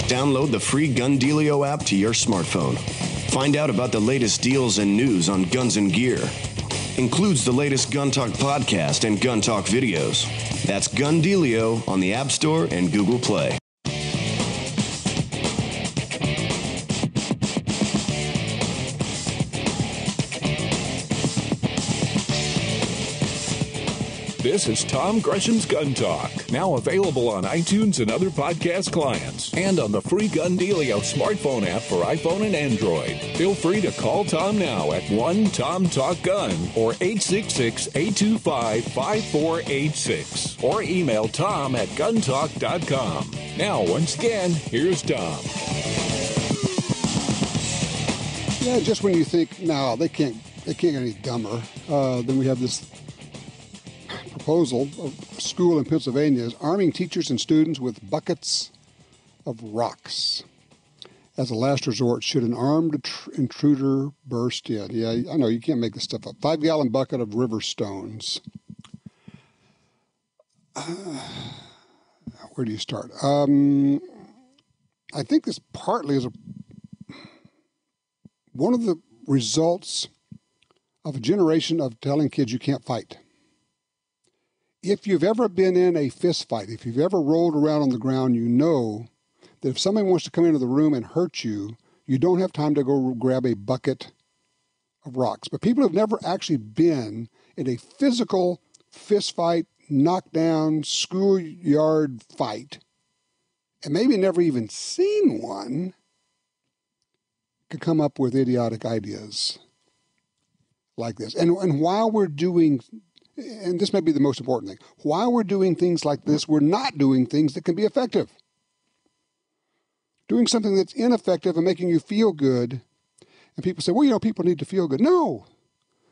Download the free Gun Dealio app to your smartphone. Find out about the latest deals and news on guns and gear. Includes the latest Gun Talk podcast and Gun Talk videos. That's Gun Dealio on the App Store and Google Play. This is Tom Gresham's Gun Talk, now available on iTunes and other podcast clients, and on the free Gun Dealio smartphone app for iPhone and Android. Feel free to call Tom now at 1-TOM-TALK-GUN or 866-825-5486, or email Tom at guntalk.com. Now, once again, here's Tom. Yeah, just when you think, no, they can't get any dumber, then we have this proposal of a school in Pennsylvania is arming teachers and students with buckets of rocks. As a last resort, should an armed intruder burst in. Yeah, I know, you can't make this stuff up. 5-gallon bucket of river stones. Where do you start? I think this partly is one of the results of a generation of telling kids you can't fight. If you've ever been in a fist fight, if you've ever rolled around on the ground, you know that if somebody wants to come into the room and hurt you, you don't have time to go grab a bucket of rocks. But people have never actually been in a physical fist fight, knockdown, schoolyard fight, and maybe never even seen one, could come up with idiotic ideas like this. And while we're doing, and this may be the most important thing, while we're doing things like this, we're not doing things that can be effective. Doing something that's ineffective and making you feel good, and people say, well, you know, people need to feel good. No,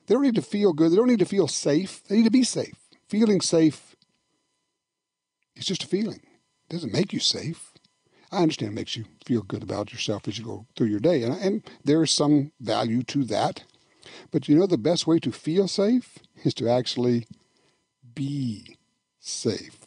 they don't need to feel good. They don't need to feel safe. They need to be safe. Feeling safe is just a feeling. It doesn't make you safe. I understand it makes you feel good about yourself as you go through your day, and there is some value to that. But you know, the best way to feel safe is to actually be safe.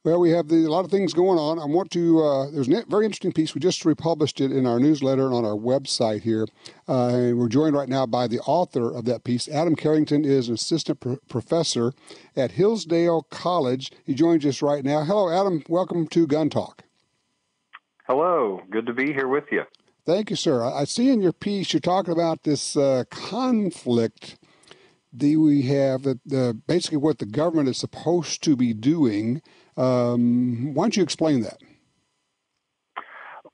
Well, we have a lot of things going on. I want to, there's a very interesting piece. We just republished it in our newsletter and on our website here. And we're joined right now by the author of that piece. Adam Carrington is an assistant professor at Hillsdale College. He joins us right now. Hello, Adam. Welcome to Gun Talk. Hello. Good to be here with you. Thank you, sir. I see in your piece you're talking about this conflict that we have, basically what the government is supposed to be doing. Why don't you explain that?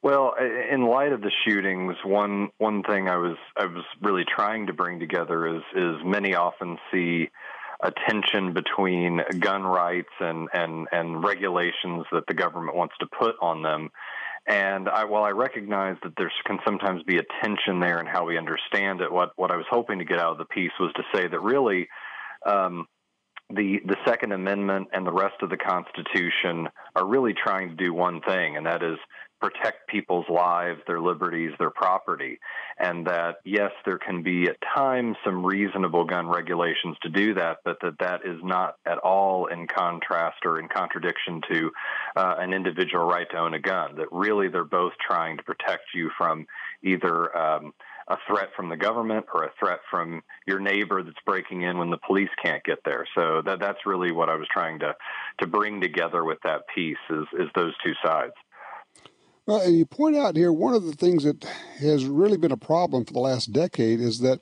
Well, in light of the shootings, one thing I was really trying to bring together is many often see a tension between gun rights and regulations that the government wants to put on them. And while I recognize that there can sometimes be a tension there in how we understand it, what I was hoping to get out of the piece was to say that really the Second Amendment and the rest of the Constitution are really trying to do one thing, and that is protect people's lives, their liberties, their property. And that, yes, there can be at times some reasonable gun regulations to do that, but that is not at all in contrast or in contradiction to an individual right to own a gun. That really they're both trying to protect you from either a threat from the government or a threat from your neighbor that's breaking in when the police can't get there. So that's really what I was trying to bring together with that piece is those two sides. Well, and you point out here, one of the things that has really been a problem for the last decade is that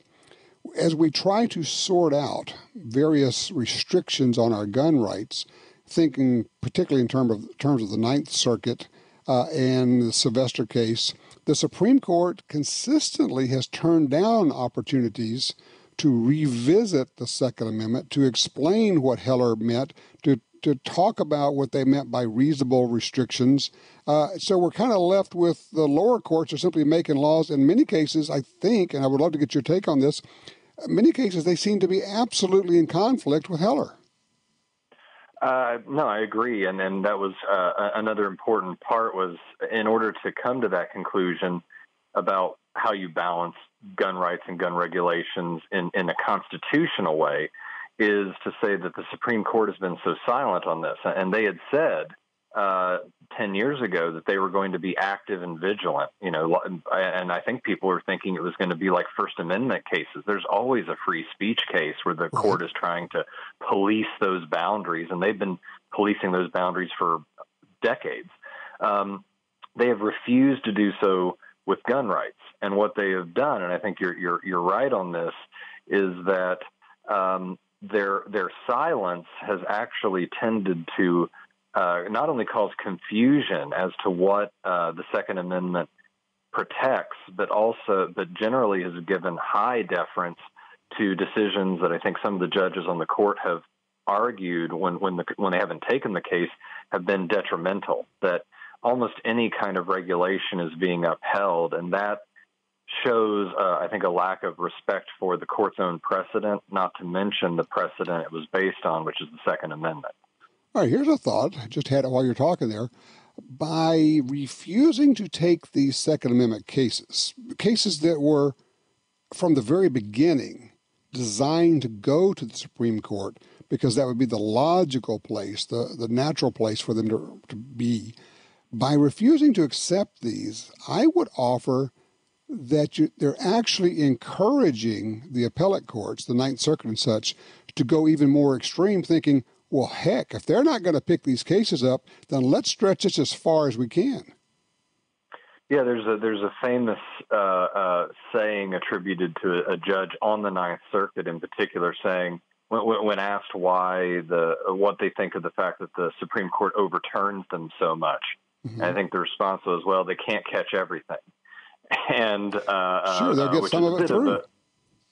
as we try to sort out various restrictions on our gun rights, thinking particularly in terms of the Ninth Circuit and the Sylvester case, the Supreme Court consistently has turned down opportunities to revisit the Second Amendment, to explain what Heller meant, to talk about what they meant by reasonable restrictions. So we're kind of left with the lower courts are simply making laws. In many cases, I think, and I would love to get your take on this, in many cases they seem to be absolutely in conflict with Heller. No, I agree. And that was another important part was in order to come to that conclusion about how you balance gun rights and gun regulations in a constitutional way, is to say that the Supreme Court has been so silent on this. And they had said 10 years ago that they were going to be active and vigilant, and I think people were thinking it was going to be like First Amendment cases. There's always a free speech case where the court is trying to police those boundaries, and they've been policing those boundaries for decades. They have refused to do so with gun rights, and what they have done, and I think you're right on this, is that their silence has actually tended to not only cause confusion as to what the Second Amendment protects, but generally has given high deference to decisions that I think some of the judges on the court have argued when they haven't taken the case have been detrimental, that almost any kind of regulation is being upheld, and that shows, I think, a lack of respect for the court's own precedent, not to mention the precedent it was based on, which is the Second Amendment. All right, here's a thought. I just had it while you're talking there. By refusing to take these Second Amendment cases that were, from the very beginning, designed to go to the Supreme Court, because that would be the logical place, the natural place for them to be, by refusing to accept these, I would offer that they're actually encouraging the appellate courts, the Ninth Circuit and such, to go even more extreme, thinking, well, heck, if they're not going to pick these cases up, then let's stretch this as far as we can. Yeah, there's a famous saying attributed to a judge on the Ninth Circuit in particular, saying, when asked what they think of the fact that the Supreme Court overturns them so much, and I think the response was, well, they can't catch everything. And sure, they'll get some of it through.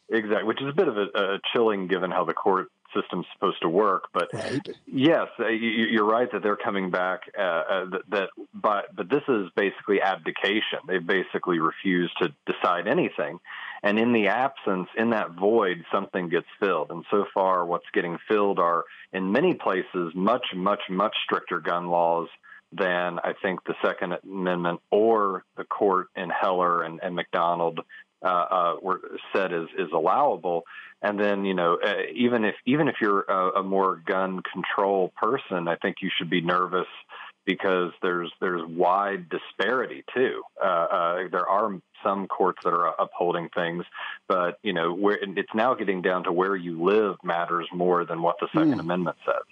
Exactly, which is a bit of a chilling given how the court system's supposed to work. But yes, you're right that they're coming back. But this is basically abdication. They basically refuse to decide anything, and in the absence, in that void, something gets filled. And so far, what's getting filled are, in many places, much, much, much stricter gun laws than I think the Second Amendment or the court in Heller and McDonald were said is allowable. And then, even if you're a more gun control person, I think you should be nervous because there's wide disparity too. There are some courts that are upholding things, but where it's now getting down to where you live matters more than what the Second Amendment says.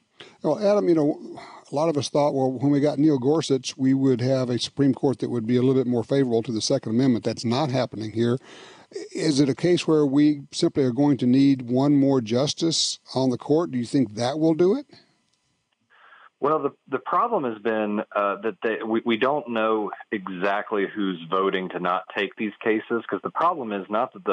Well, Adam, a lot of us thought, well, when we got Neil Gorsuch, we would have a Supreme Court that would be a little bit more favorable to the Second Amendment. That's not happening here. Is it a case where we simply are going to need one more justice on the court? Do you think that will do it? Well, the problem has been that we don't know exactly who's voting to not take these cases, because the problem is not that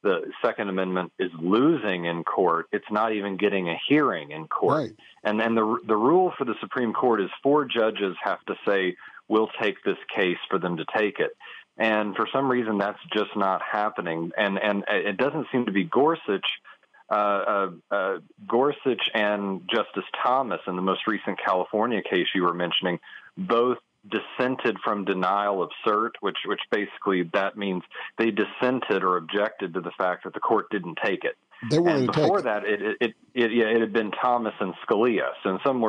the Second Amendment is losing in court. It's not even getting a hearing in court. Right. And then the rule for the Supreme Court is 4 judges have to say, we'll take this case for them to take it. And for some reason, that's just not happening. And it doesn't seem to be Gorsuch. Gorsuch and Justice Thomas in the most recent California case you were mentioning, both dissented from denial of cert, which basically that means they dissented or objected to the fact that the court didn't take it. They wanted and to before take that, it had been Thomas and Scalia. So in some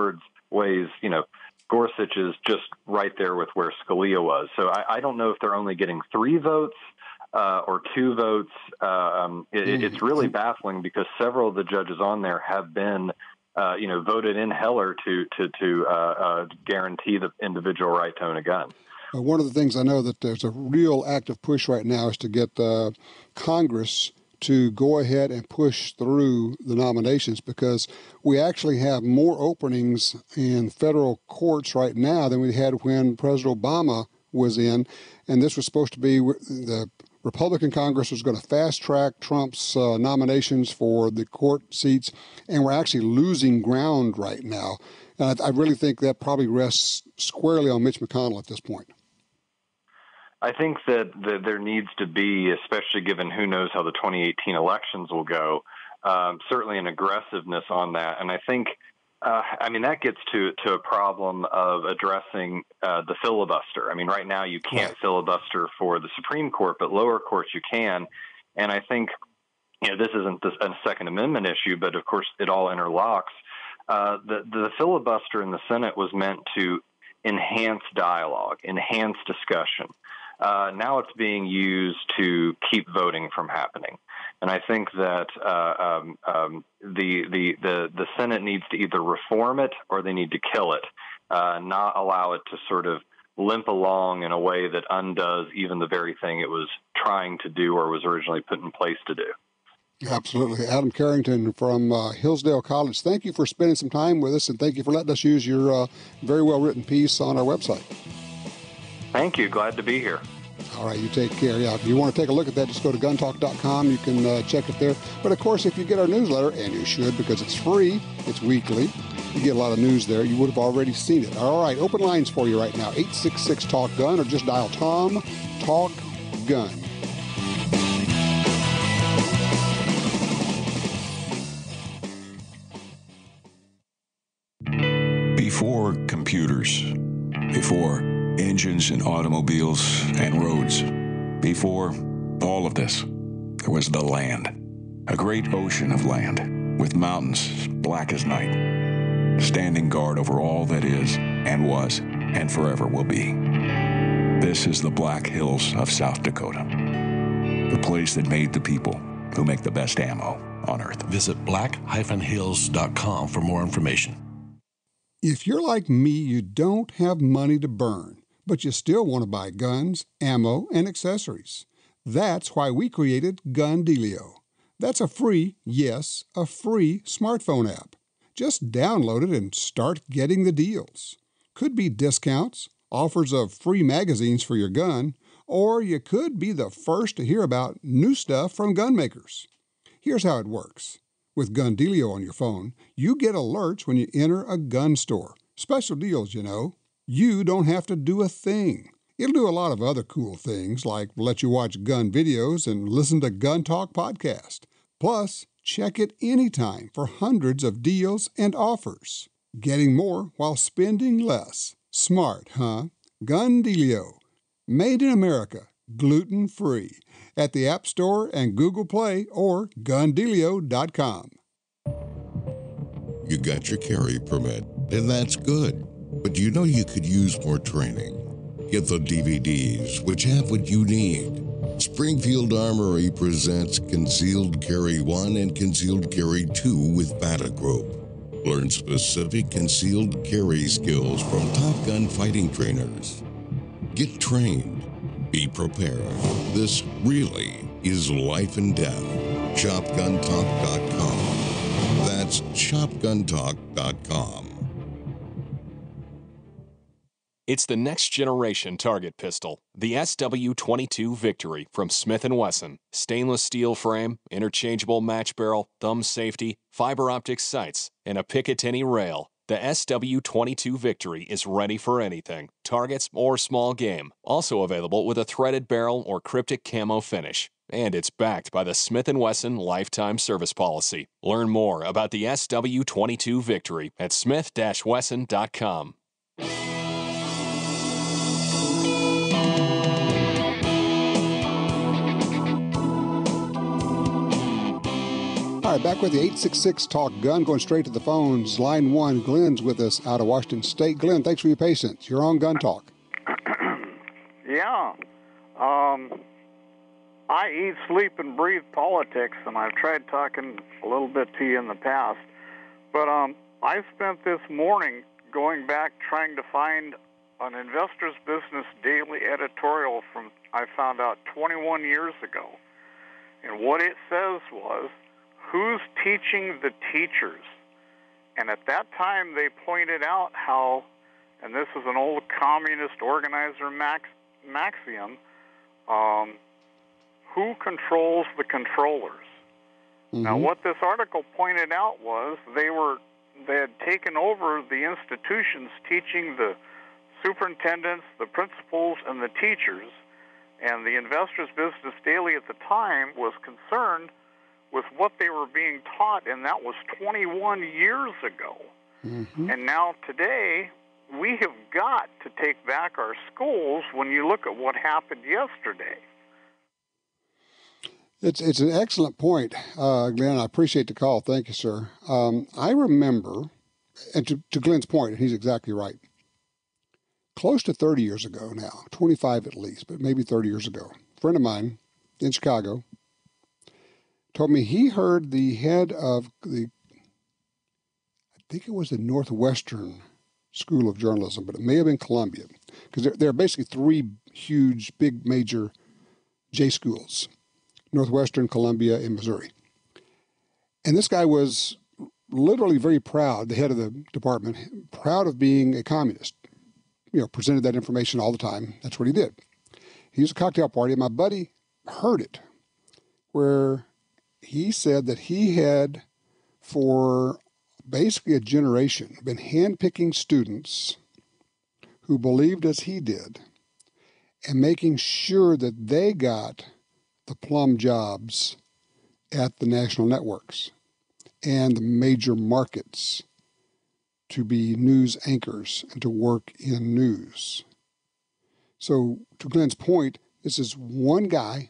ways, Gorsuch is just right there with where Scalia was. So I don't know if they're only getting 3 votes or 2 votes. It's really baffling because several of the judges on there have been voted in Heller to guarantee the individual right to own a gun. One of the things I know that there's a real active push right now is to get Congress to go ahead and push through the nominations, because we actually have more openings in federal courts right now than we had when President Obama was in. And this was supposed to be the Republican Congress was going to fast-track Trump's nominations for the court seats, and we're actually losing ground right now. And I really think that probably rests squarely on Mitch McConnell at this point. I think that there needs to be, especially given who knows how the 2018 elections will go, certainly an aggressiveness on that. And I think, that gets to a problem of addressing the filibuster. Right now you can't filibuster for the Supreme Court, but lower courts you can. And I think, this isn't a Second Amendment issue, but of course it all interlocks. The filibuster in the Senate was meant to enhance dialogue, enhance discussion. Now it's being used to keep voting from happening. And I think that the Senate needs to either reform it or they need to kill it, not allow it to sort of limp along in a way that undoes even the very thing it was trying to do or was originally put in place to do. Absolutely. Adam Carrington from Hillsdale College, thank you for spending some time with us, and thank you for letting us use your very well-written piece on our website. Thank you. Glad to be here. All right, you take care. Yeah, if you want to take a look at that, just go to guntalk.com. You can check it there. But, of course, if you get our newsletter, and you should because it's free, it's weekly, you get a lot of news there. You would have already seen it. All right, open lines for you right now, 866-TALK-GUN, or just dial Tom Talk Gun. Before computers, before engines and automobiles and roads, before all of this, there was the land, a great ocean of land with mountains black as night, standing guard over all that is and was and forever will be. This is the Black Hills of South Dakota, the place that made the people who make the best ammo on Earth. Visit black-hills.com for more information. If you're like me, you don't have money to burn, but you still want to buy guns, ammo, and accessories. That's why we created Gun Dealio. That's a free, yes, a free smartphone app. Just download it and start getting the deals. Could be discounts, offers of free magazines for your gun, or you could be the first to hear about new stuff from gun makers. Here's how it works. With Gun Dealio on your phone, you get alerts when you enter a gun store. Special deals, you know. You don't have to do a thing. It'll do a lot of other cool things, like let you watch gun videos and listen to Gun Talk podcast. Plus, check it anytime for hundreds of deals and offers. Getting more while spending less. Smart, huh? Gun Dealio. Made in America. Gluten-free. At the App Store and Google Play or gundealio.com. You got your carry permit, and that's good. But you know you could use more training. Get the DVDs, which have what you need. Springfield Armory presents Concealed Carry 1 and Concealed Carry 2 with Bata Group. Learn specific concealed carry skills from Top Gun fighting trainers. Get trained. Be prepared. This really is life and death. ShopGunTalk.com. That's ShopGunTalk.com. It's the next generation target pistol, the SW22 Victory from Smith & Wesson. Stainless steel frame, interchangeable match barrel, thumb safety, fiber optic sights, and a Picatinny rail. The SW22 Victory is ready for anything, targets or small game. Also available with a threaded barrel or cryptic camo finish. And it's backed by the Smith & Wesson Lifetime Service Policy. Learn more about the SW22 Victory at smith-wesson.com. All right, back with the 866-TALK-GUN, going straight to the phones. Line 1, Glenn's with us out of Washington State. Glenn, thanks for your patience. You're on Gun Talk. Yeah. I eat, sleep, and breathe politics, and I've tried talking a little bit to you in the past. But I spent this morning going back trying to find an Investor's Business Daily editorial from, I found out, 21 years ago. And what it says was, who's teaching the teachers? And at that time, they pointed out how, and this is an old communist organizer maxiom, who controls the controllers? Mm-hmm. Now, what this article pointed out was they had taken over the institutions teaching the superintendents, the principals, and the teachers, and the Investor's Business Daily at the time was concerned with what they were being taught, and that was 21 years ago. Mm-hmm. And now today, we have got to take back our schools when you look at what happened yesterday. It's an excellent point, Glenn. I appreciate the call. Thank you, sir. I remember, and to Glenn's point, he's exactly right. close to 30 years ago now, 25 at least, but maybe 30 years ago. A friend of mine in Chicago told me he heard the head of I think it was the Northwestern School of Journalism, but it may have been Columbia, because there are basically three huge, big, major J schools, Northwestern, Columbia, and Missouri. And this guy was literally very proud, the head of the department, proud of being a communist. Presented that information all the time. That's what he did. He was a cocktail party, and my buddy heard it, where he said that he had, for basically a generation, been handpicking students who believed as he did and making sure that they got the plum jobs at the national networks and the major markets to be news anchors and to work in news. So to Glenn's point, this is one guy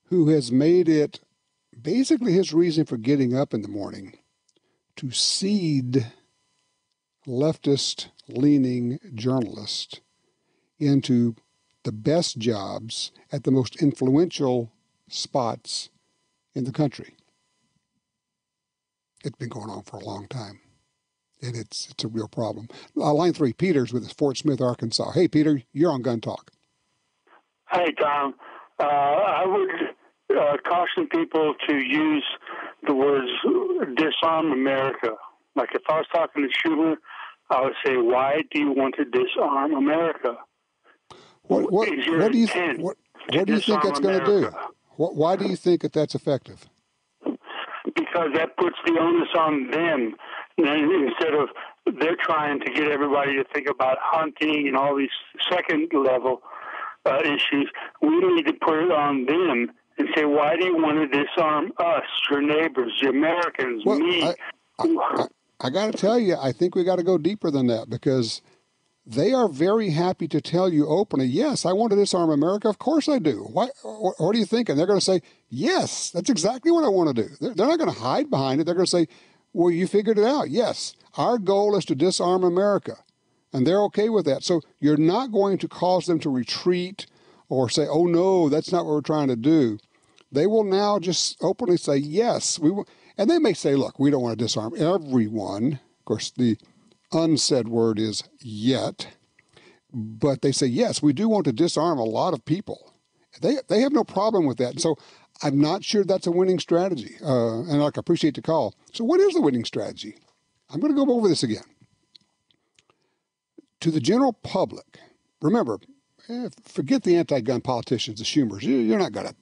who has made it basically his reason for getting up in the morning to seed leftist-leaning journalists into the best jobs at the most influential spots in the country. It's been going on for a long time, and it's a real problem. Line 3, Peter's with us, Fort Smith, Arkansas. Hey, Peter, you're on Gun Talk. Hey, Tom. I would caution people to use the words disarm America. Like if I was talking to Schumer, I would say, why do you want to disarm America? What do you think that's going to do? Why do you think that that's effective? Because that puts the onus on them. And instead of they're trying to get everybody to think about hunting and all these second-level issues, we need to put it on them and say, why do you want to disarm us, your neighbors, the Americans, me? I got to tell you, I think we got to go deeper than that, because they are very happy to tell you openly, yes, I want to disarm America. Of course I do. What are you thinking? They're going to say, yes, that's exactly what I want to do. They're not going to hide behind it. They're going to say, well, you figured it out. Yes, our goal is to disarm America. And they're okay with that. So you're not going to cause them to retreat or say, oh, no, that's not what we're trying to do. They will now just openly say, yes, we will. And they may say, look, we don't want to disarm everyone. Of course, the unsaid word is yet. But they say, yes, we do want to disarm a lot of people. They have no problem with that. And so I'm not sure that's a winning strategy. And I appreciate the call. So what is the winning strategy? I'm going to go over this again. To the general public, remember, forget the anti-gun politicians, the Schumers. You're not going to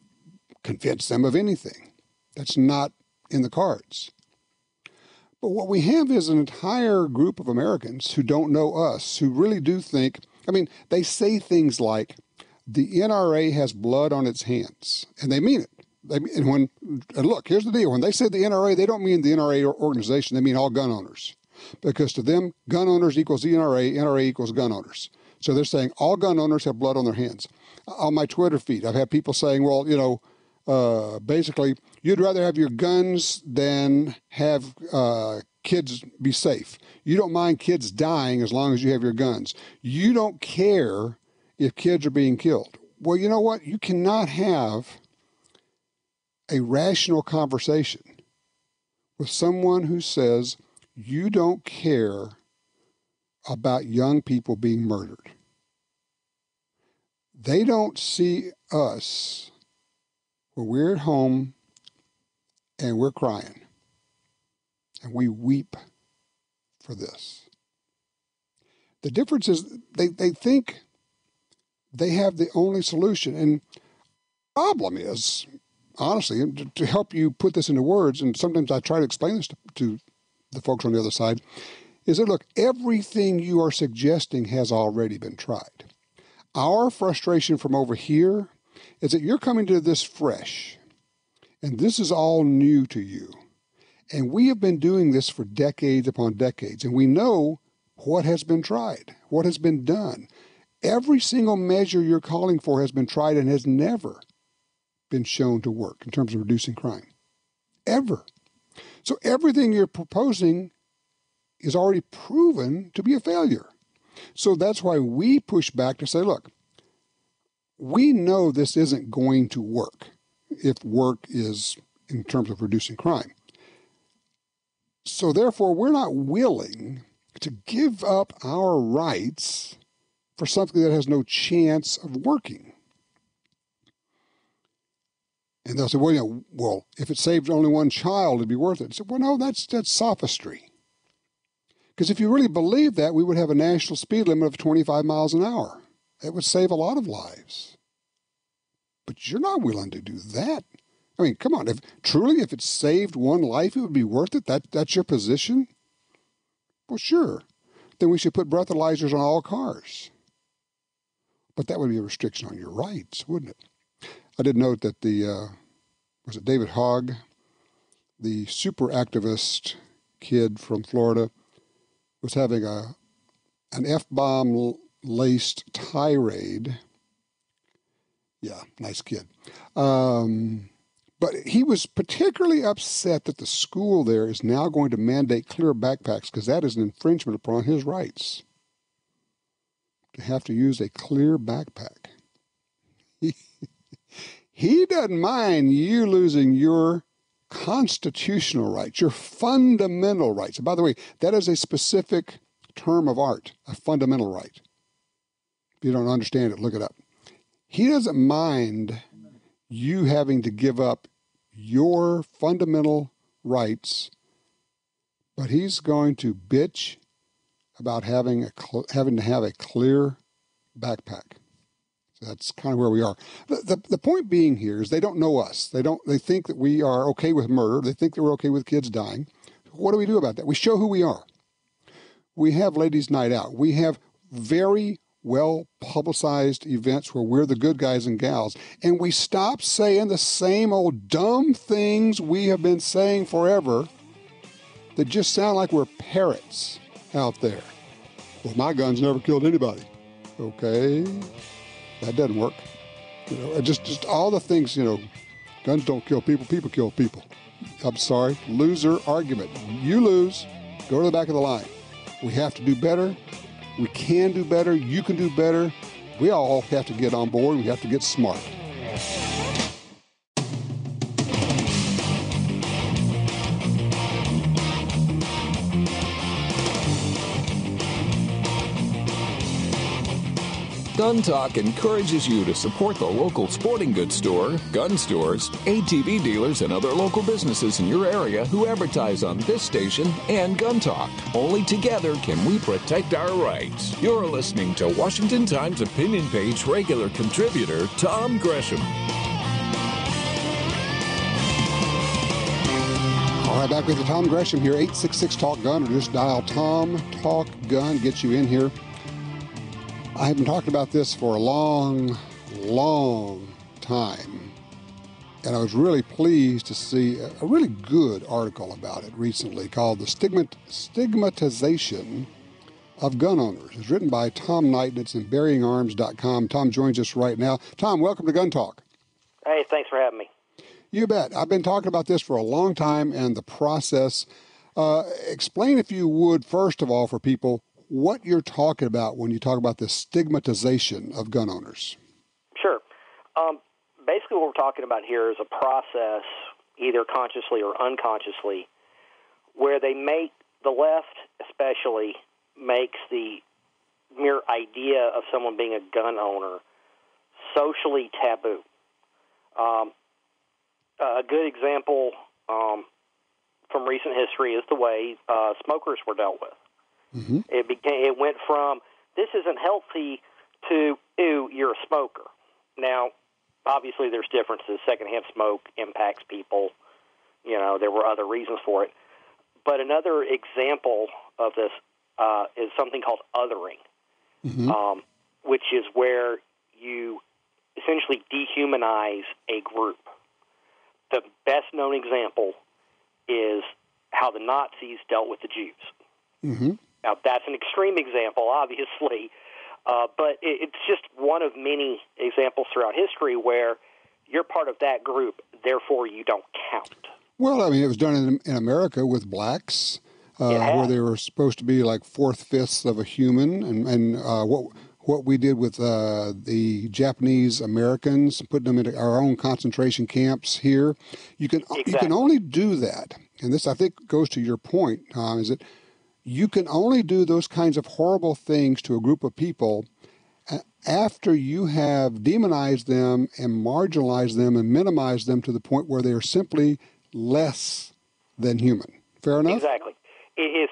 convince them of anything. That's not in the cards. But what we have is an entire group of Americans who don't know us, who really do think, they say things like, the NRA has blood on its hands, and they mean it. And look, here's the deal. When they say the NRA, they don't mean the NRA organization. They mean all gun owners. Because to them, gun owners equals the NRA, NRA equals gun owners. So they're saying all gun owners have blood on their hands. On my Twitter feed, I've had people saying, well, basically, you'd rather have your guns than have kids be safe. You don't mind kids dying as long as you have your guns. You don't care if kids are being killed. Well, you know what? You cannot have a rational conversation with someone who says you don't care about young people being murdered. They don't see us when we're at home and we're crying and we weep for this. The difference is they think they have the only solution. And the problem is, honestly, to help you put this into words, and sometimes I try to explain this to the folks on the other side, is that, look, everything you are suggesting has already been tried. Our frustration from over here is that you're coming to this fresh, and this is all new to you. And we have been doing this for decades upon decades, and we know what has been tried, what has been done. Every single measure you're calling for has been tried and has never been shown to work in terms of reducing crime. Ever. So everything you're proposing is already proven to be a failure. So that's why we push back to say, look, we know this isn't going to work if work is in terms of reducing crime. So therefore, we're not willing to give up our rights for something that has no chance of working. And they'll say, well, if it saved only one child, it'd be worth it. I said, well, no, that's sophistry. Because if you really believe that, we would have a national speed limit of 25 miles an hour. It would save a lot of lives. But you're not willing to do that. I mean, come on. If it saved one life, it would be worth it. That's your position? Well, sure. Then we should put breathalyzers on all cars. But that would be a restriction on your rights, wouldn't it? I did note that was it David Hogg, the super activist kid from Florida, was having an F-bomb laced tirade. Yeah, nice kid. But he was particularly upset that the school there is now going to mandate clear backpacks because that is an infringement upon his rights to have to use a clear backpack. He doesn't mind you losing your constitutional rights, your fundamental rights. And by the way, that is a specific term of art, a fundamental right. If you don't understand it, look it up. He doesn't mind you having to give up your fundamental rights, but he's going to bitch about having to have a clear backpack. So that's kind of where we are. The point being here is they don't know us. They think that we are okay with murder. They think that we're okay with kids dying. What do we do about that? We show who we are. We have Ladies' Night Out. We have very well-publicized events where we're the good guys and gals. And we stop saying the same old dumb things we have been saying forever that just sound like we're parrots out there. Well, my gun's never killed anybody. Okay, that doesn't work. Just all the things, guns don't kill people, people kill people. I'm sorry, loser argument. You lose, go to the back of the line. We have to do better. We can do better. You can do better. We all have to get on board. We have to get smart. Gun Talk encourages you to support the local sporting goods store, gun stores, ATV dealers, and other local businesses in your area who advertise on this station and Gun Talk. Only together can we protect our rights. You're listening to Washington Times opinion page regular contributor Tom Gresham. All right, back with you, Tom Gresham here, 866-TALK-GUN, or just dial Tom Talk Gun, gets you in here. I have been talking about this for a long, long time, and I was really pleased to see a really good article about it recently called The Stigmatization of Gun Owners. It's written by Tom Knighton. It's in buryingarms.com. Tom joins us right now. Tom, welcome to Gun Talk. Hey, thanks for having me. You bet. I've been talking about this for a long time and the process. Explain, if you would, first of all, for people, what you're talking about when you talk about the stigmatization of gun owners. Sure. Basically what we're talking about here is a process, either consciously or unconsciously, where they make, the left especially, makes the mere idea of someone being a gun owner socially taboo. A good example from recent history is the way smokers were dealt with. Mm-hmm. It went from, this isn't healthy, to, ew, you're a smoker. Now, obviously there's differences. Secondhand smoke impacts people. There were other reasons for it. But another example of this is something called othering, mm-hmm. Which is where you essentially dehumanize a group. The best-known example is how the Nazis dealt with the Jews. Mm-hmm. Now, that's an extreme example, obviously, but it's just one of many examples throughout history where you're part of that group, therefore you don't count. Well, I mean, it was done in America with blacks. where they were supposed to be like 4/5 of a human, and what we did with the Japanese Americans, putting them into our own concentration camps here. You can only do that, and this I think goes to your point, Tom, is that you can only do those kinds of horrible things to a group of people after you have demonized them and marginalized them and minimized them to the point where they are simply less than human. Fair enough? Exactly. If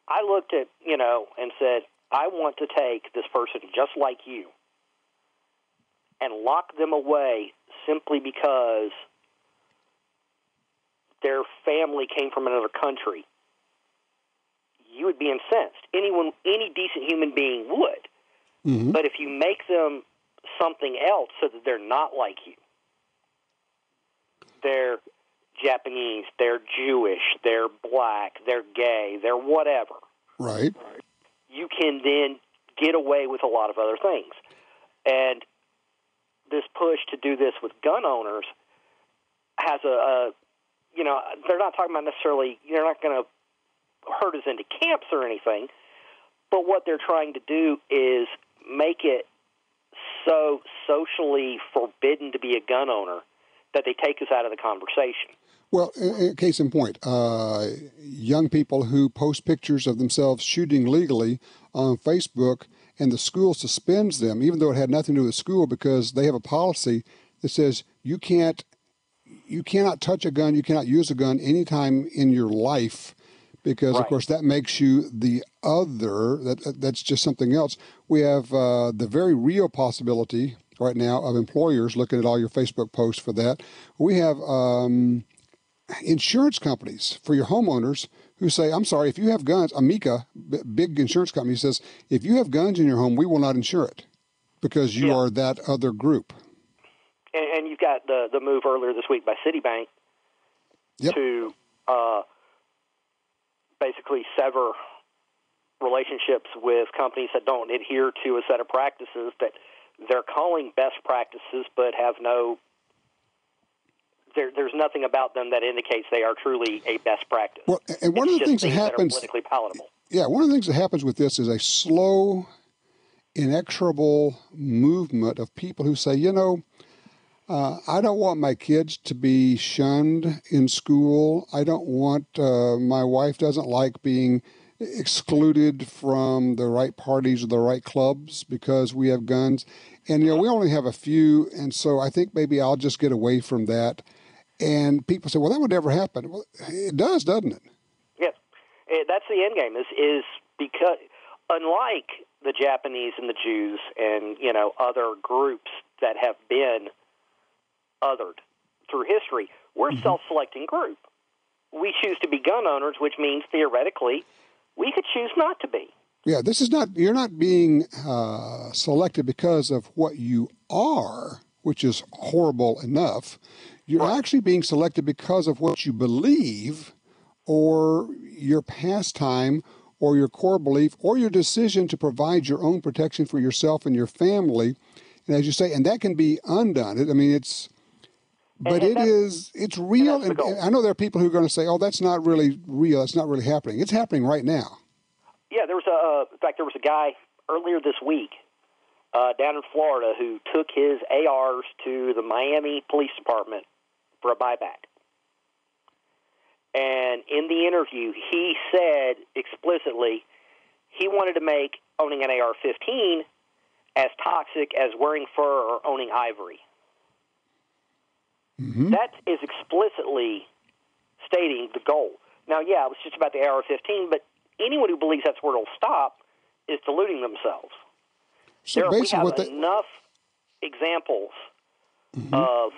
I looked at, and said, I want to take this person just like you and lock them away simply because their family came from another country, you would be incensed. Any decent human being would. Mm-hmm. But if you make them something else so that they're not like you, they're Japanese, they're Jewish, they're black, they're gay, they're whatever. Right. You can then get away with a lot of other things. And this push to do this with gun owners has they're not talking about necessarily, you're not going to herd us into camps or anything, but what they're trying to do is make it so socially forbidden to be a gun owner that they take us out of the conversation. Well, case in point, young people who post pictures of themselves shooting legally on Facebook, and the school suspends them, even though it had nothing to do with school, because they have a policy that says you cannot touch a gun, you cannot use a gun anytime in your life, because, of course, that makes you the other. That's just something else. We have the very real possibility right now of employers looking at all your Facebook posts for that. We have insurance companies for your homeowners who say, I'm sorry, if you have guns, Amica, big insurance company, says, if you have guns in your home, we will not insure it because you are that other group. And you've got the move earlier this week by Citibank to basically sever relationships with companies that don't adhere to a set of practices that they're calling best practices, but have no... There's nothing about them that indicates they are truly a best practice. Well, and one of the things that happens, politically palatable. Yeah, one of the things that happens with this is a slow, inexorable movement of people who say, I don't want my kids to be shunned in school. I don't want, my wife doesn't like being excluded from the right parties or the right clubs because we have guns. And, we only have a few, and so I think maybe I'll just get away from that. And people say, well, that would never happen. Well, it does, doesn't it? Yes. That's the end game, is because unlike the Japanese and the Jews and, other groups that have been othered through history, we're a self-selecting group. We choose to be gun owners, which means theoretically we could choose not to be. Yeah, you're not being selected because of what you are, which is horrible enough. You're actually being selected because of what you believe, or your pastime, or your core belief, or your decision to provide your own protection for yourself and your family. And as you say, and that can be undone. It's real. And I know there are people who are going to say, oh, that's not really real. That's not really happening. It's happening right now. Yeah, there was a guy earlier this week down in Florida who took his ARs to the Miami Police Department for a buyback. And in the interview, he said explicitly he wanted to make owning an AR-15 as toxic as wearing fur or owning ivory. Mm-hmm. That is explicitly stating the goal. Now, it was just about the AR-15, but anyone who believes that's where it'll stop is deluding themselves. So we have enough examples of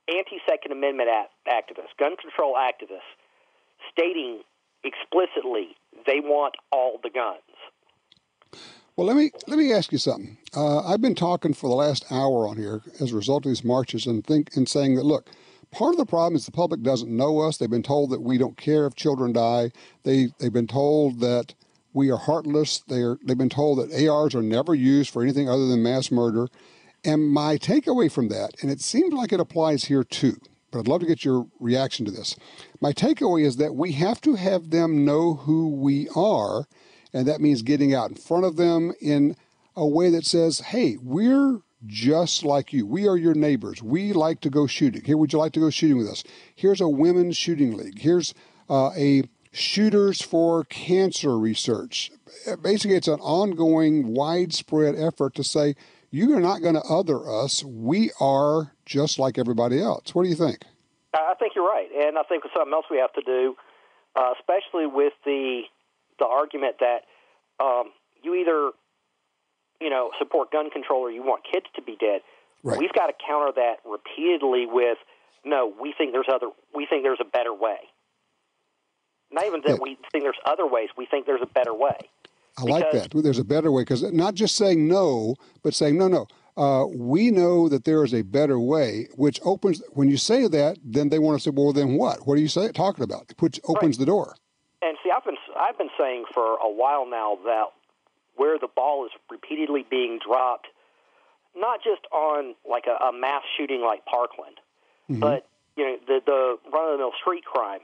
anti-Second Amendment activists, gun control activists, stating explicitly they want all the guns. Well, let me ask you something. I've been talking for the last hour on here as a result of these marches and saying that, look, part of the problem is the public doesn't know us. They've been told that we don't care if children die. They've been told that we are heartless. They've been told that ARs are never used for anything other than mass murder. And my takeaway from that, and it seems like it applies here too, but I'd love to get your reaction to this. My takeaway is that we have to have them know who we are, and that means getting out in front of them in a way that says, hey, we're just like you. We are your neighbors. We like to go shooting. Here, would you like to go shooting with us? Here's a women's shooting league. Here's a Shooters for Cancer research. Basically, it's an ongoing, widespread effort to say, you are not going to other us. We are just like everybody else. What do you think? I think you're right, and I think there's something else we have to do, especially with the argument that you either support gun control or you want kids to be dead. Right. We've got to counter that repeatedly with, no, we think there's a better way. Not even that we think there's other ways. We think there's a better way. I like that. There's a better way, because not just saying no, but saying no. We know that there is a better way, which opens. When you say that, then they want to say, well, then what? What are you talking about? Which opens the door. And see, I've been saying for a while now that where the ball is repeatedly being dropped, not just on like a mass shooting like Parkland, but the run-of-the-mill street crime,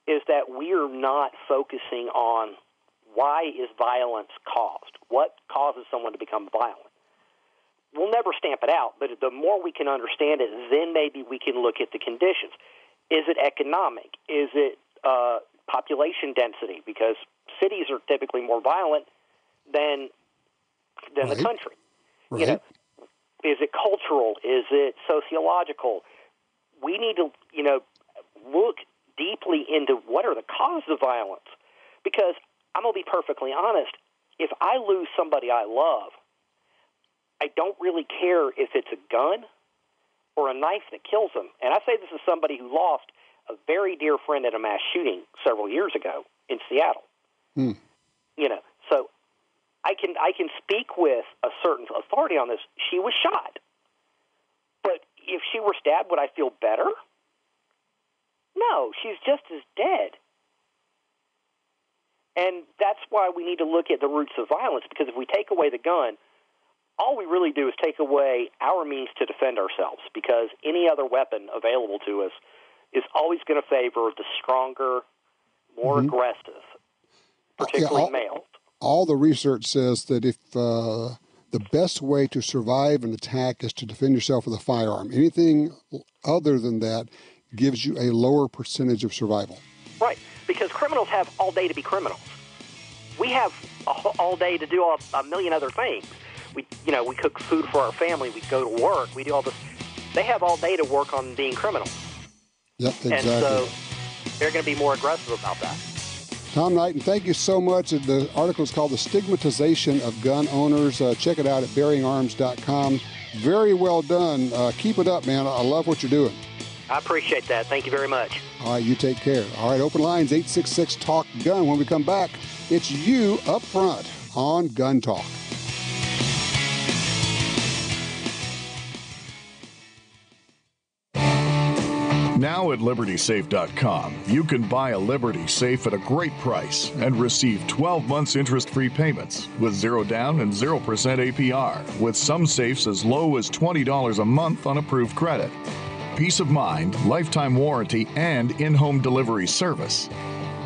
is that we are not focusing on why is violence caused? What causes someone to become violent? We'll never stamp it out, but the more we can understand it, then maybe we can look at the conditions. Is it economic? Is it population density? Because cities are typically more violent than the country. Right. Is it cultural? Is it sociological? We need to, look deeply into what are the causes of violence. Because I'm going to be perfectly honest, if I lose somebody I love, I don't really care if it's a gun or a knife that kills them. And I say this as somebody who lost a very dear friend at a mass shooting several years ago in Seattle. So I can speak with a certain authority on this. She was shot. But if she were stabbed, would I feel better? No, she's just as dead. And that's why we need to look at the roots of violence, because if we take away the gun, all we really do is take away our means to defend ourselves, because any other weapon available to us is always going to favor the stronger, more aggressive, particularly males. All the research says that if the best way to survive an attack is to defend yourself with a firearm, anything other than that gives you a lower percentage of survival. Right, because criminals have all day to be criminals. We have all day to do a million other things. We cook food for our family. We go to work. We do all this. They have all day to work on being criminals. Yep, exactly. And so they're going to be more aggressive about that. Tom Knighton, thank you so much. The article is called The Stigmatization of Gun Owners. Check it out at bearingarms.com. Very well done. Keep it up, man. I love what you're doing. I appreciate that. Thank you very much. All right, you take care. All right, open lines, 866-TALK-GUN. When we come back, it's you up front on Gun Talk. Now at LibertySafe.com, you can buy a Liberty Safe at a great price and receive 12 months interest-free payments with 0 down and 0% APR, with some safes as low as $20 a month on approved credit. Peace of mind, lifetime warranty, and in-home delivery service.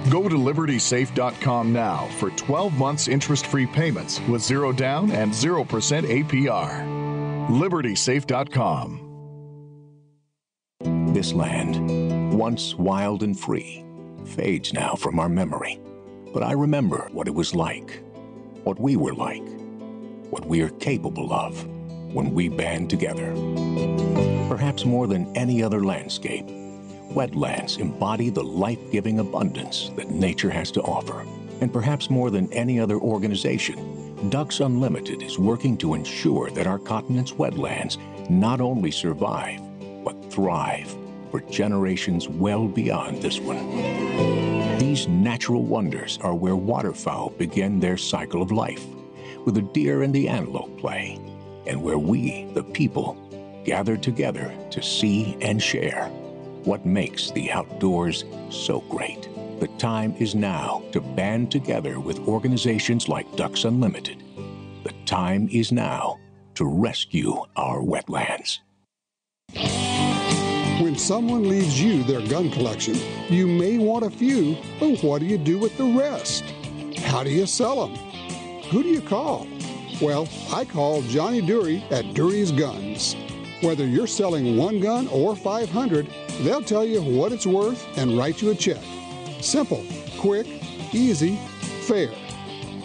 Go to LibertySafe.com now for 12 months interest-free payments with 0 down and 0% APR. LibertySafe.com. This land, once wild and free, fades now from our memory. But I remember what it was like, what we were like, what we are capable of when we band together. Perhaps more than any other landscape, wetlands embody the life-giving abundance that nature has to offer. And perhaps more than any other organization, Ducks Unlimited is working to ensure that our continent's wetlands not only survive, but thrive for generations well beyond this one. These natural wonders are where waterfowl begin their cycle of life, where the deer and the antelope play, and where we, the people, gather together to see and share what makes the outdoors so great. The time is now to band together with organizations like Ducks Unlimited. The time is now to rescue our wetlands. When someone leaves you their gun collection, you may want a few, but what do you do with the rest? How do you sell them? Who do you call? Well, I call Johnny Dury at Dury's Guns. Whether you're selling one gun or 500, they'll tell you what it's worth and write you a check. Simple, quick, easy, fair.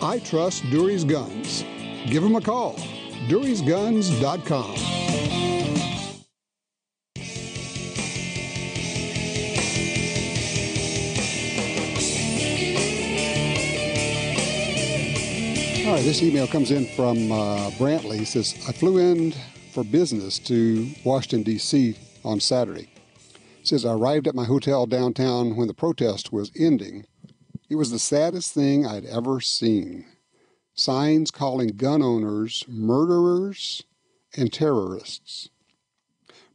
I trust Dury's Guns. Give them a call. DurysGuns.com. All right, this email comes in from Brantley. It says, I flew in for business to Washington, D.C. on Saturday. It says, I arrived at my hotel downtown when the protest was ending. It was the saddest thing I'd ever seen. Signs calling gun owners murderers and terrorists.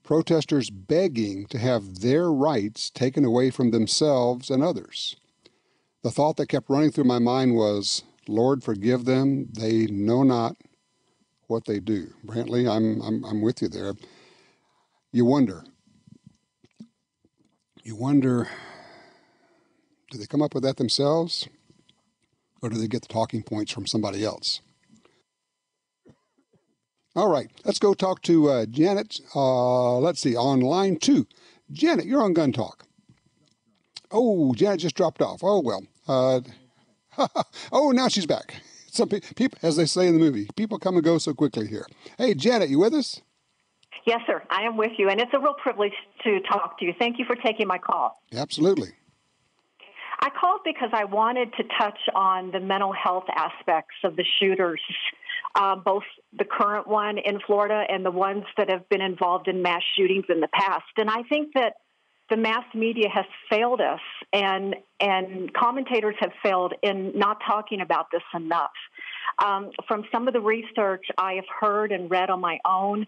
Protesters begging to have their rights taken away from themselves and others. The thought that kept running through my mind was, Lord, forgive them. They know not what they do. Brantley, I'm with you there. You wonder, do they come up with that themselves, or do they get the talking points from somebody else? All right, let's go talk to Janet. Let's see, on line 2. Janet, you're on Gun Talk. Oh, Janet just dropped off. Oh, well. Oh, now she's back. Some people, as they say in the movie, people come and go so quickly here. Hey, Janet, you with us? Yes, sir. I am with you, and it's a real privilege to talk to you. Thank you for taking my call. Absolutely. I called because I wanted to touch on the mental health aspects of the shooters, both the current one in Florida and the ones that have been involved in mass shootings in the past. And I think that the mass media has failed us, and commentators have failed in not talking about this enough. From some of the research I have heard and read on my own,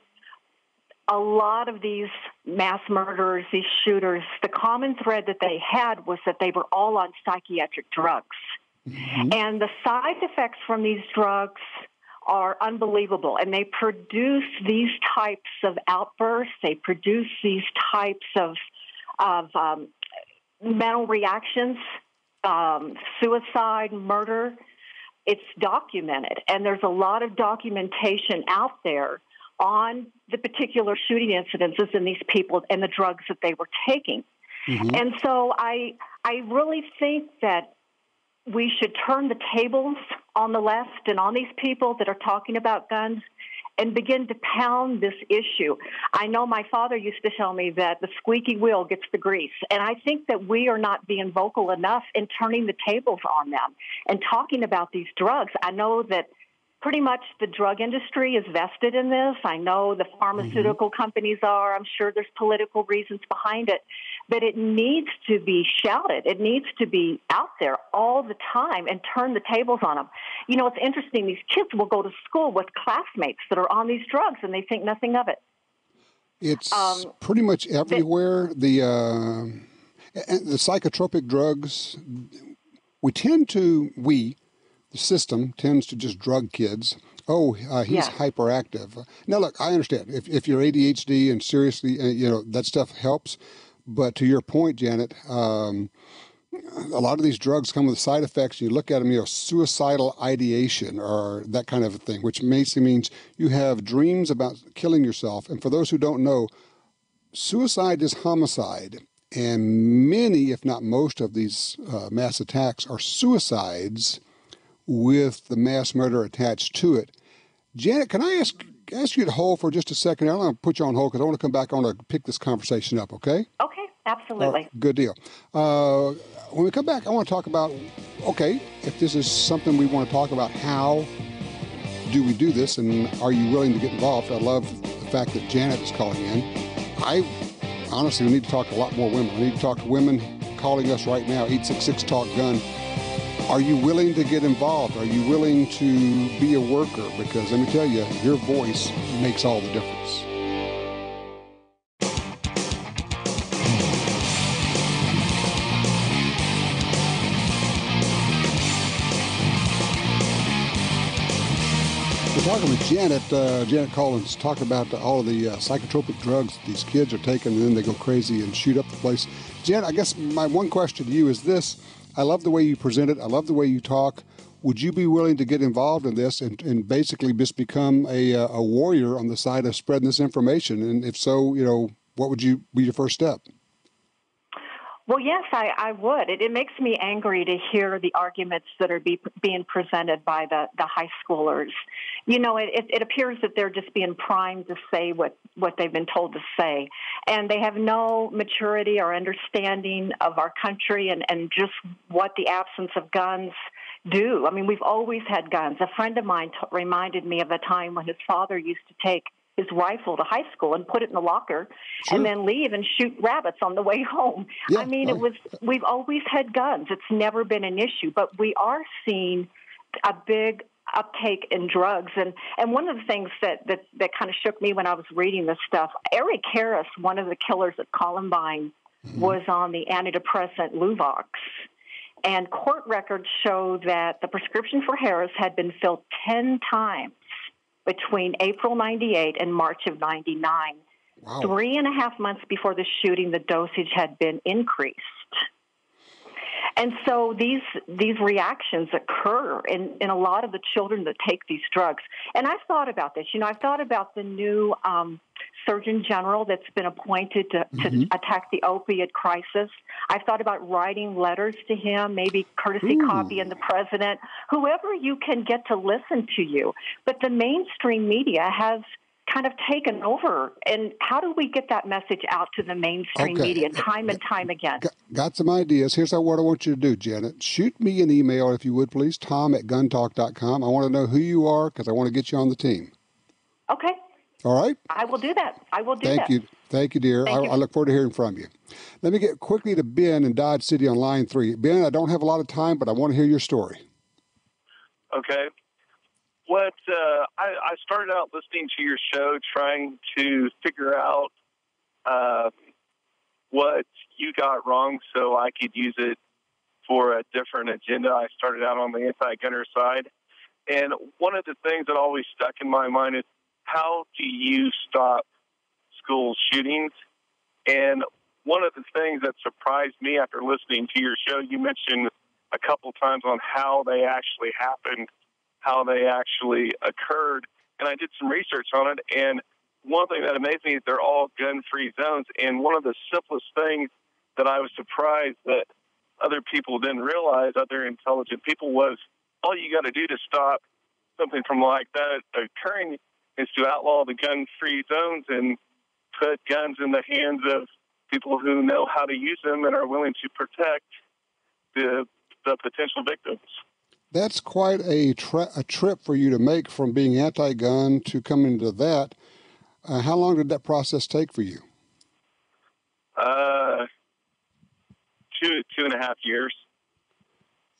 a lot of these mass murderers, these shooters, the common thread that they had was that they were all on psychiatric drugs. Mm-hmm. And the side effects from these drugs are unbelievable, and they produce these types of outbursts. They produce these types of mental reactions, suicide, murder. It's documented, and there's a lot of documentation out there on the particular shooting incidences in these people and the drugs that they were taking. Mm-hmm. And so I really think that we should turn the tables on the left and on these people that are talking about guns and begin to pound this issue. I know my father used to tell me that the squeaky wheel gets the grease, and I think that we are not being vocal enough in turning the tables on them and talking about these drugs. I know that pretty much the drug industry is vested in this. I know the pharmaceutical companies are. I'm sure there's political reasons behind it. But it needs to be shouted. It needs to be out there all the time and turn the tables on them. You know, it's interesting. These kids will go to school with classmates that are on these drugs, and they think nothing of it. It's pretty much everywhere. The psychotropic drugs, the system tends to just drug kids. Oh, he's hyperactive. Now, look, I understand. If you're ADHD and seriously, that stuff helps. But to your point, Janet, a lot of these drugs come with side effects. You look at them, suicidal ideation or that kind of a thing, which basically means you have dreams about killing yourself. And for those who don't know, suicide is homicide. And many, if not most, of these mass attacks are suicides with the mass murder attached to it. Janet, can I ask you to hold for just a second? I don't want to put you on hold because I want to come back. I want to pick this conversation up, okay? Okay, absolutely. Good deal. When we come back, I want to talk about, if this is something we want to talk about, how do we do this, and are you willing to get involved? I love the fact that Janet is calling in. I honestly need to talk to a lot more women. I need to talk to women calling us right now, 866-TALK-GUN. Are you willing to get involved? Are you willing to be a worker? Because let me tell you, your voice makes all the difference. We're Talking with Janet Collins, talking about all of the psychotropic drugs that these kids are taking, and then they go crazy and shoot up the place. Janet, I guess my one question to you is this. I love the way you present it. I love the way you talk. Would you be willing to get involved in this and basically just become a warrior on the side of spreading this information? And if so, what would you be your first step? Well, yes, I would. It makes me angry to hear the arguments that are being presented by the high schoolers. It appears that they're just being primed to say what they've been told to say. And they have no maturity or understanding of our country and just what the absence of guns do. I mean, we've always had guns. A friend of mine reminded me of a time when his father used to take his rifle to high school and put it in the locker and then leave and shoot rabbits on the way home. Yeah, I mean, we've always had guns. It's never been an issue, but we are seeing a big uptake in drugs. And one of the things that kind of shook me when I was reading this stuff, Eric Harris, one of the killers at Columbine, was on the antidepressant Luvox. And court records show that the prescription for Harris had been filled 10 times between April 98 and March of 99. Wow. 3.5 months before the shooting, the dosage had been increased. And so these reactions occur in a lot of the children that take these drugs. And I've thought about this. I've thought about the new Surgeon General that's been appointed to attack the opiate crisis. I've thought about writing letters to him, maybe courtesy copying the president, whoever you can get to listen to you. But the mainstream media has kind of taken over. And how do we get that message out to the mainstream media time and time again? Got some ideas. Here's what I want you to do, Janet. Shoot me an email, if you would, please, tom@guntalk.com. I want to know who you are because I want to get you on the team. Okay. All right? I will do that. Thank you. Thank you, dear. I look forward to hearing from you. Let me get quickly to Ben in Dodge City on line 3. Ben, I don't have a lot of time, but I want to hear your story. Okay. I started out listening to your show trying to figure out what you got wrong so I could use it for a different agenda. I started out on the anti-gunner side. And one of the things that always stuck in my mind is, how do you stop school shootings? And one of the things that surprised me after listening to your show, you mentioned a couple times on how they actually happened, how they actually occurred. And I did some research on it. And one thing that amazed me is they're all gun-free zones. And one of the simplest things that I was surprised that other people didn't realize, other intelligent people, was all you got to do to stop something from like that occurring is to outlaw the gun-free zones and put guns in the hands of people who know how to use them and are willing to protect the potential victims. That's quite a trip for you to make from being anti-gun to coming to that. How long did that process take for you? 2.5 years.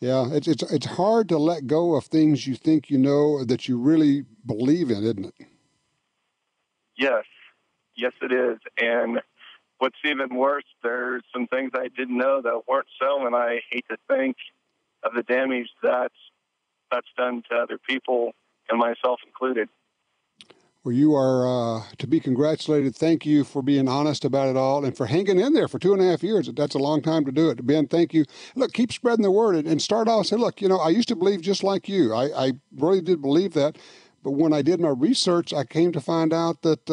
Yeah, it's hard to let go of things you think you know that you really believe in, isn't it? Yes, it is. And what's even worse, there's some things I didn't know that weren't so, and I hate to think of the damage that's done to other people, and myself included. Well, you are to be congratulated. Thank you for being honest about it all and for hanging in there for 2.5 years. That's a long time to do it. Ben, thank you. Look, keep spreading the word and start off. Say, look, I used to believe just like you. I really did believe that. But when I did my research, I came to find out that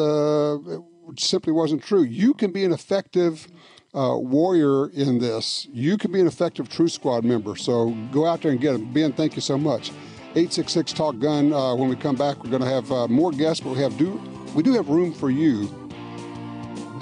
it simply wasn't true. You can be an effective warrior in this. You can be an effective Truth Squad member. So go out there and get them. Ben, thank you so much. 866-TALK-GUN. When we come back, we're going to have more guests, but we do have room for you.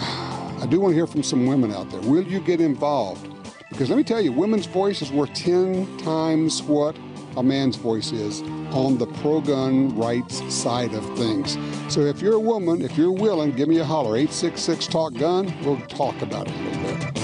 I do want to hear from some women out there. Will you get involved? Because let me tell you, women's voice is worth 10 times what a man's voice is on the pro-gun rights side of things. So if you're a woman, if you're willing, give me a holler. 866-TALK-GUN. We'll talk about it a little bit.